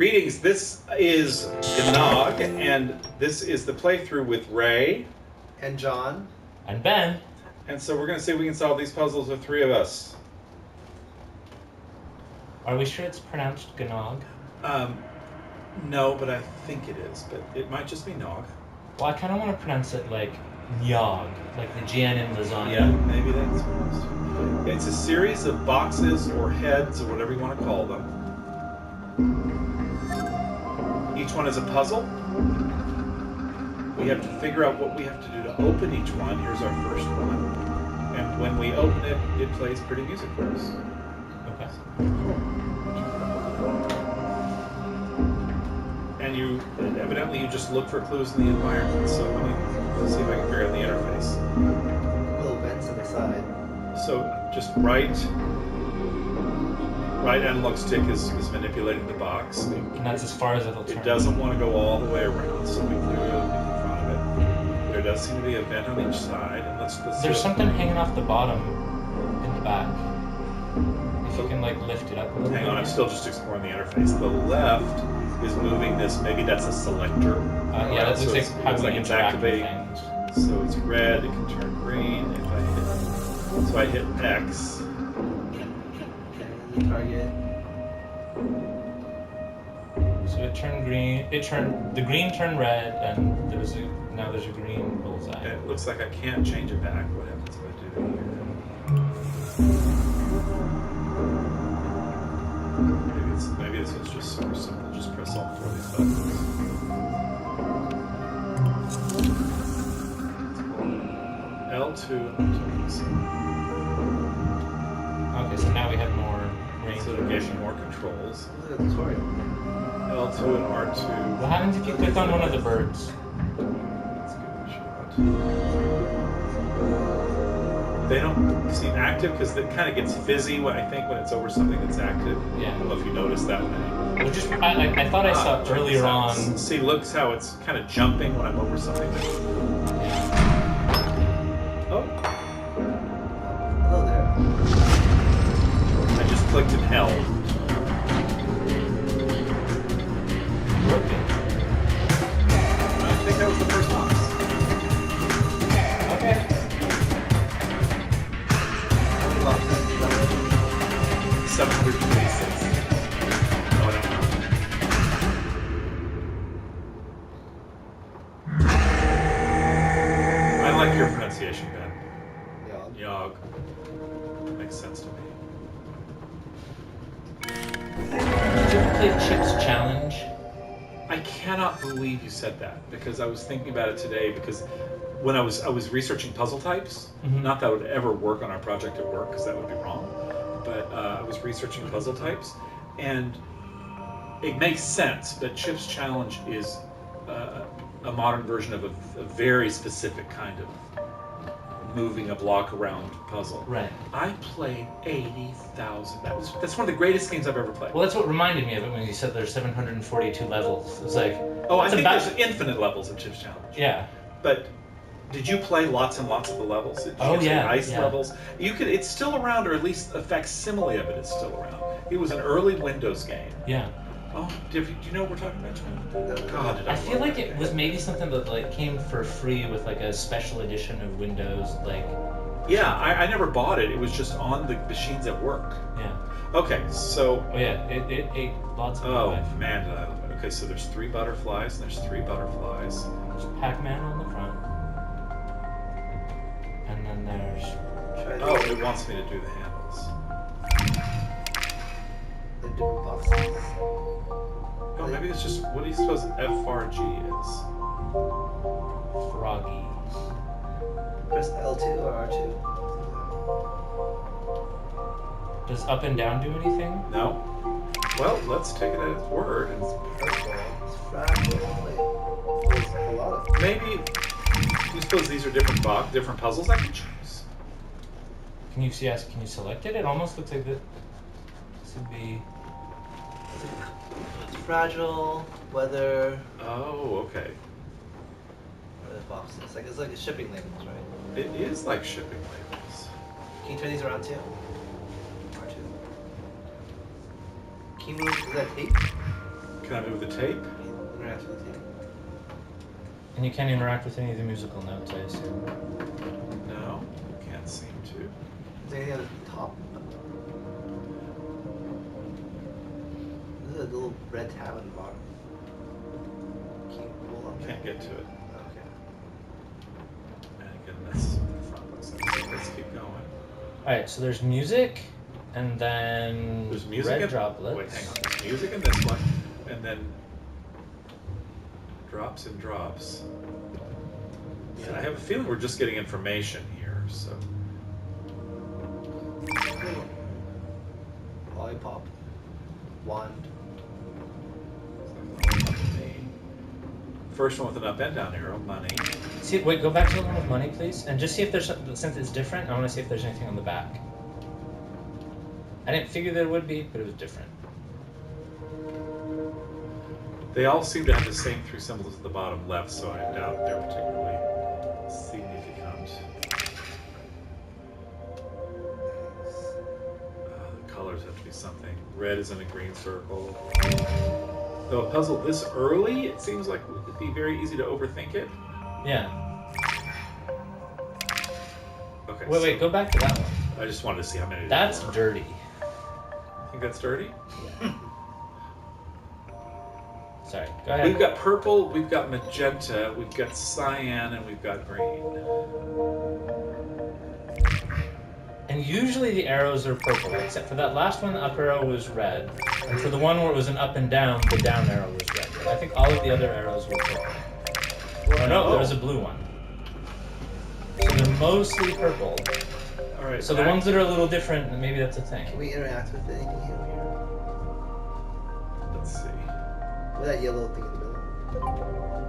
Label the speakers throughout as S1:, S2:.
S1: Greetings, this is GNOG, and this is the playthrough with Ray.
S2: And John.
S3: And Ben.
S1: And so we're going to see if we can solve these puzzles with three of us.
S3: Are we sure it's pronounced GNOG?
S1: No, but I think it is, but it might just be Nog.
S3: Well, I kind of want to pronounce it like GNOG, like the GN in lasagna.
S1: Yeah, maybe that's what it's a series of boxes or heads or whatever you want to call them. Each one is a puzzle. We have to figure out what we have to do to open each one. Here's our first one. And when we open it, it plays pretty music for us.
S3: Okay.
S1: And evidently you just look for clues in the environment. So let's see if I can figure out the interface.
S2: Little vents on the side.
S1: So just right analog stick is manipulating the box.
S3: And that's as far as it'll turn.
S1: It doesn't want to go all the way around, so we clearly look in front of it. There does seem to be a vent on each side, and let's
S3: There's something hanging off the bottom in the back. If you can like lift it up a little
S1: Hang
S3: bit.
S1: on, I'm still just exploring the interface. The left is moving this. Maybe that's a selector.
S3: Yeah, that looks like how we
S1: it's
S3: interact with
S1: activating.
S3: things.
S1: So it's red. It can turn green if I hit. So I hit X.
S2: Okay, target.
S3: So it turned green. The green turned red, and now there's a green bullseye.
S1: And it looks like I can't change it back. What happens if I do it here? Maybe this is just super simple. Just press all four of these buttons. L2 and R2.
S3: Okay, so now we have more range.
S1: So they're getting more controls.
S2: Look at the tutorial.
S1: L2 and R2.
S3: What happens if you click on one of the birds?
S1: Let's give it a shot. They don't seem active because it kind of gets fizzy when it's over something that's active.
S3: Yeah.
S1: I don't know if you noticed that one.
S3: Well, I thought I saw earlier on.
S1: See, look how it's kind of jumping when I'm over something. Oh.
S2: Hello there.
S1: I just clicked and held. I think that was the first box.
S3: Okay.
S2: How many boxes is that?
S1: 726. No, I don't know. I like your pronunciation, Ben.
S2: Yeah.
S1: Yog. Makes sense to me.
S3: Did you ever play Chip's Challenge?
S1: I cannot believe you said that because I was thinking about it today because when I was researching puzzle types, not that would ever work on our project at work because that would be wrong, but I was researching puzzle types and it makes sense that Chip's Challenge is a modern version of a very specific kind of moving a block around puzzle.
S3: Right.
S1: I played 80,000. That's one of the greatest games I've ever played.
S3: Well, that's what reminded me of it when you said there's 742 levels. It was like,
S1: Oh, I think there's infinite levels of Chip's Challenge.
S3: yeah.
S1: But did you play lots and lots of the levels? Did you
S3: Oh,
S1: get
S3: yeah,
S1: ice
S3: yeah.
S1: levels. It's still around, or at least a facsimile of it is still around. It was an early Windows game.
S3: Yeah.
S1: Oh, do you know what we're talking about, John? God, did I
S3: I feel
S1: love
S3: like
S1: that
S3: it
S1: game.
S3: was maybe something that like came for free with like a special edition of Windows, like.
S1: Yeah, I never bought it. It was just on the machines at work.
S3: Yeah.
S1: Okay, so.
S3: Oh yeah, it ate lots of
S1: Oh
S3: life.
S1: man, did I love it. Okay, so there's 3 butterflies, and there's 3 butterflies.
S3: There's Pac-Man on the front, and then there's.
S1: Oh, it wants me to do the handles.
S2: The different boxes.
S1: Oh, maybe it's just, what do you suppose FRG is?
S3: Froggy.
S2: Press L2 or R2?
S3: Does up and down do anything?
S1: No? Well, let's take it at its word. And
S2: It's fragile. Wait. There's a lot of
S1: maybe, you suppose these are different puzzles I can choose?
S3: Can you select it? It almost looks like this would be.
S2: It's fragile, weather,
S1: Oh, okay.
S2: or the boxes. It's like a shipping labels, right?
S1: It is like shipping labels.
S2: Can you turn these around too? R2. Can you move, is that tape?
S1: Can I move the tape?
S2: Interact with you.
S3: And you can't interact with any of the musical notes, I assume.
S1: No, can't seem to.
S2: Is there anything on the top? This is a little red tab on the bottom. Can you pull up?
S1: Can't get to it.
S2: Okay.
S1: And again, that's what the front looks like. Let's keep going.
S3: Alright, so there's music, and then
S1: There's music
S3: red
S1: in,
S3: droplets.
S1: Wait, hang on. There's music in this one, and then drops and drops. Yeah, I have a feeling we're just getting information here, so.
S2: Lollipop. Wand.
S1: First one with an up and down arrow, money.
S3: See, wait, go back to the one with money, please, and just see if there's, since it's different, I want to see if there's anything on the back. I didn't figure there would be, but it was different.
S1: They all seem to have the same three symbols at the bottom left, so I doubt they're particularly significant. The colors have to be something. Red is in a green circle. Though a puzzle this early, it seems like it would be very easy to overthink it.
S3: Yeah.
S1: Okay.
S3: Wait, go back to that one.
S1: I just wanted to see how many.
S3: That's dirty.
S1: Think that's dirty?
S3: Sorry, go ahead.
S1: We've got purple, we've got magenta, we've got cyan, and we've got green.
S3: And usually the arrows are purple, except for that last one, the up arrow was red. And for the one where it was an up and down, the down arrow was red. But I think all of the other arrows were purple. Oh no, there was a blue one. So they're mostly purple.
S1: All right.
S3: So the ones that are a little different, maybe that's a thing.
S2: Can we interact with anything here?
S1: Let's see.
S2: With that yellow thing in the middle?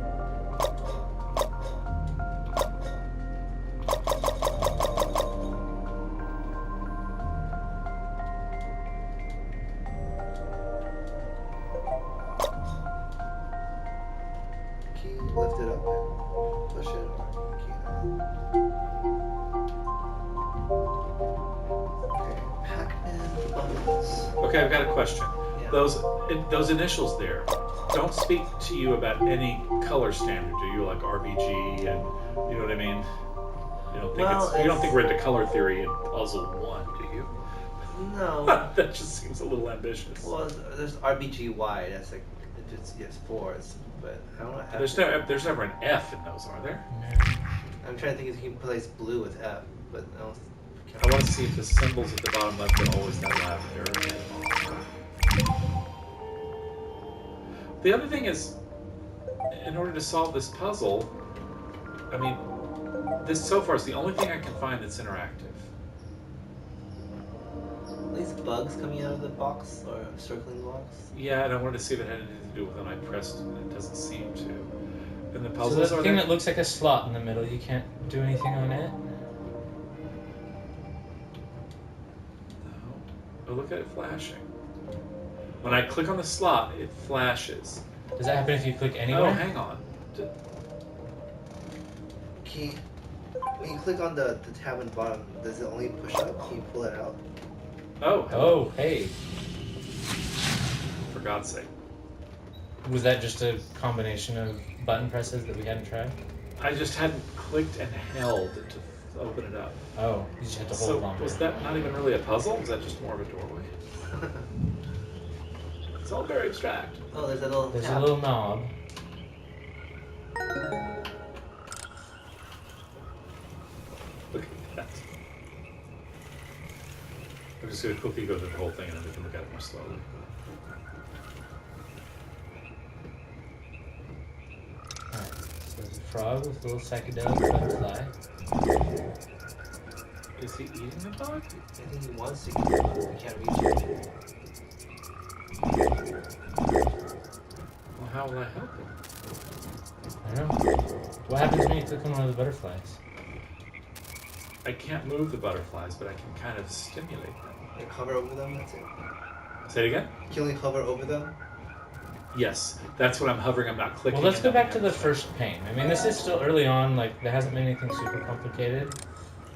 S2: Can you lift it up and push it? Or can Okay, Pac-Man bubbles.
S1: Okay, I've got a question.
S2: Yeah.
S1: Those initials there don't speak to you about any color standard, do you? Like RBG and you know what I mean? You don't think you don't think we're into color theory in puzzle 1, do you?
S2: No.
S1: That just seems a little ambitious.
S2: Well, there's RBGY. That's like it's yes, 4s, but I don't know.
S1: There's never an F in those, are there?
S2: I'm trying to think if you can place blue with F, but I don't.
S1: I want to see if the symbols at the bottom left are always that lavender. The other thing is, in order to solve this puzzle, I mean, this so far is the only thing I can find that's interactive.
S2: Are these bugs coming out of the box or circling the box?
S1: Yeah, and I wanted to see if it had anything to do with when I pressed, and it doesn't seem to. And the
S3: So
S1: puzzles
S3: the
S1: are
S3: thing
S1: there.
S3: that looks like a slot in the middle, you can't do anything on it?
S1: No. Oh, look at it flashing. When I click on the slot, it flashes.
S3: Does that happen if you click anywhere?
S1: Oh, hang on.
S2: When you click on the tab on the bottom, does it only push up? Can you pull it out?
S1: Oh,
S3: Oh, hey.
S1: for God's sake.
S3: Was that just a combination of button presses that we hadn't tried?
S1: I just hadn't clicked and held to open it up.
S3: Oh, you just had to hold
S1: So
S3: longer.
S1: was that not even really a puzzle? Was that just more of a doorway? It's all very abstract.
S2: Oh, there's a little
S3: There's
S2: tab.
S3: a little knob.
S1: Look at that. I'm just going to quickly go through the whole thing and then we can look at it more slowly.
S3: Alright, so there's a frog with a little psychedelic butterfly.
S1: Is he eating the bug?
S2: I think he wants to get it, but he can't reach it.
S1: Well, how will I help him?
S3: I don't know. What happens when you click on one of the butterflies?
S1: I can't move the butterflies, but I can kind of stimulate them.
S2: Like hover over them, that's it.
S1: Say it again?
S2: You can only hover over them?
S1: Yes, that's when I'm hovering. I'm not clicking.
S3: Well, let's
S1: and
S3: go back to
S1: nothing
S3: the
S1: happens.
S3: first pane. I mean, this is still early on, like, there hasn't been anything super complicated.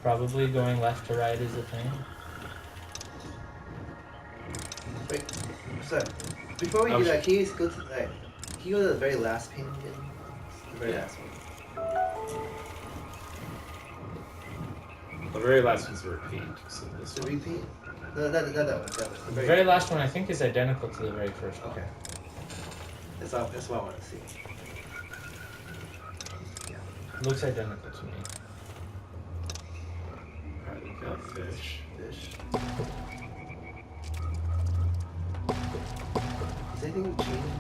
S3: Probably going left to right is a thing.
S2: Wait, what's that? Before we
S1: Oh,
S2: do
S1: sure.
S2: that, can you go to the very last painting again? The very last one.
S1: The very last one's a repeat. So this
S2: The
S1: one.
S2: repeat? No, not that one.
S3: The very last one I think is identical to the very first one.
S2: Okay. That's what I want to see.
S3: Looks identical to me.
S1: Alright, we got fish.
S2: Fish. Does anything change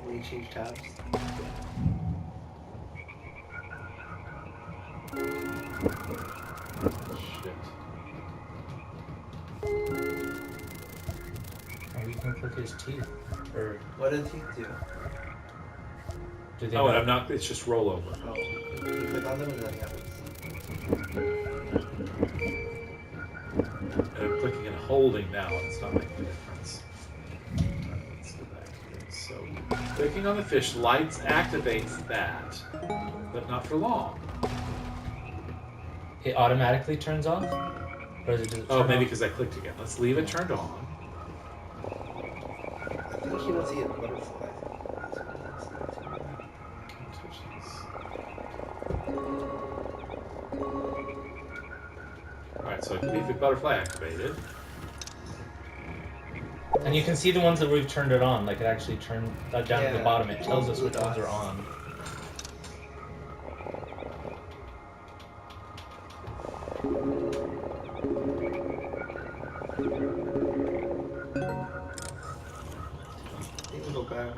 S2: when you change tabs?
S1: Shit.
S3: Or you can click his teeth. Or
S2: What did he do?
S3: do they
S1: Oh,
S3: not-
S1: I'm not. It's just rollover.
S2: Oh, you click on them and nothing happens.
S1: And I'm clicking and holding now, and it's not making a difference. Alright, let's go back here. So, clicking on the fish lights activates that, but not for long.
S3: It automatically turns off? Or does it
S1: Oh,
S3: turn
S1: maybe
S3: off?
S1: because I clicked again. Let's leave it turned on.
S2: I think he wants to get a butterfly.
S1: Can't touch this. Alright, so I can leave the butterfly activated.
S3: And you can see the ones that we've turned it on. Like it actually turned down to the
S2: Yeah.
S3: bottom. It tells us which ones are on.
S2: I think we'll go back.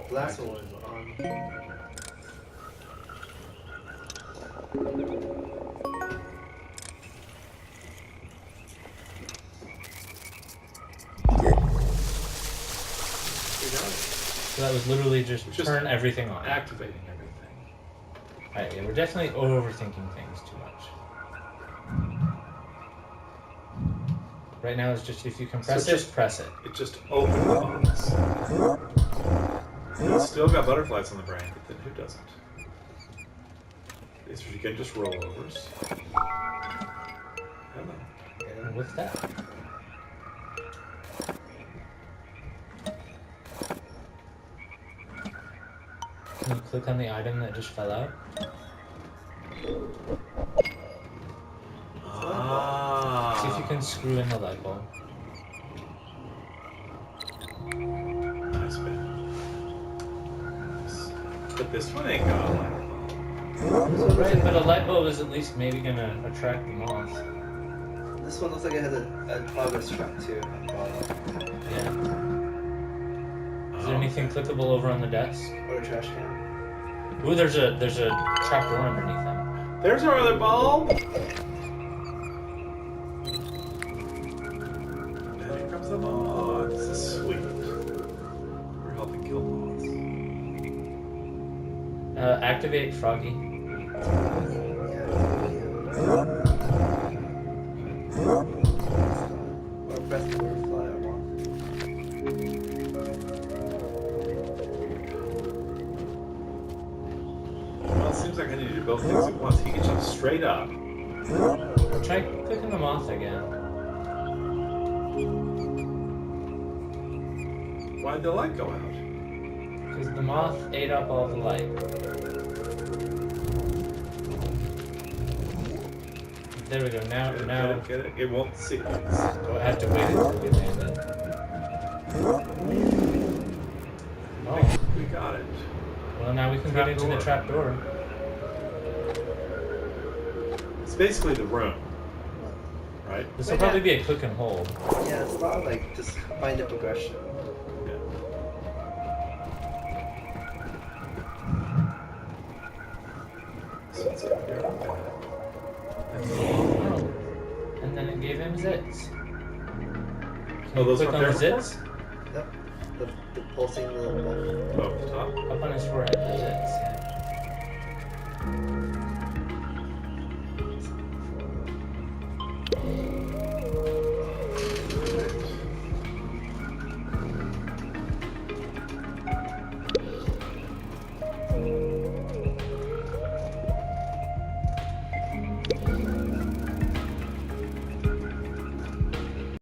S2: The last one was on.
S3: So that was literally just
S1: Just
S3: turn everything on.
S1: Activating everything.
S3: Right, yeah, we're definitely overthinking things too much. Right now it's just if you can press
S1: So
S3: it,
S1: just-
S3: press it.
S1: It just opened the box. It's still got butterflies on the brain, but then who doesn't? These are again just rollovers. Hello.
S3: And what's that? Can you click on the item that just fell out?
S1: Ah.
S3: See if you can screw in the light bulb.
S1: Nice bit. But this one ain't got a light bulb.
S3: Right, but a light bulb is at least maybe gonna attract the moth.
S2: This one looks like it has a progress track too on the bottom.
S3: Yeah. Is there anything clickable over on the desk?
S2: Or a trash can.
S3: Ooh, there's a trap door underneath them.
S1: There's our other bulb. And here comes the moth. This is sweet. We're helping kill moths.
S3: Activate Froggy.
S2: Or press the butterfly or moth.
S1: Well, it seems like I need to do both things at once. He can jump straight up.
S3: Try clicking the moth again.
S1: Why'd the light go out?
S3: Because the moth ate up all the light. There we go. Now,
S1: Get it? It won't see.
S3: do I have to wait until we land it? Oh,
S1: We got it.
S3: well now we can get into the trap door.
S1: It's basically the room, right?
S3: This will probably be a click and hold.
S2: Yeah, it's a lot of like just find a progression.
S1: Yeah. So it's up here.
S3: Oh, and then it gave him zits. Can
S1: Oh,
S3: you
S1: those
S3: click
S1: weren't
S3: on the
S1: there
S3: zits?
S2: Yep. The pulsing little bulb.
S1: Oh, top.
S3: Up on his forehead, the zits.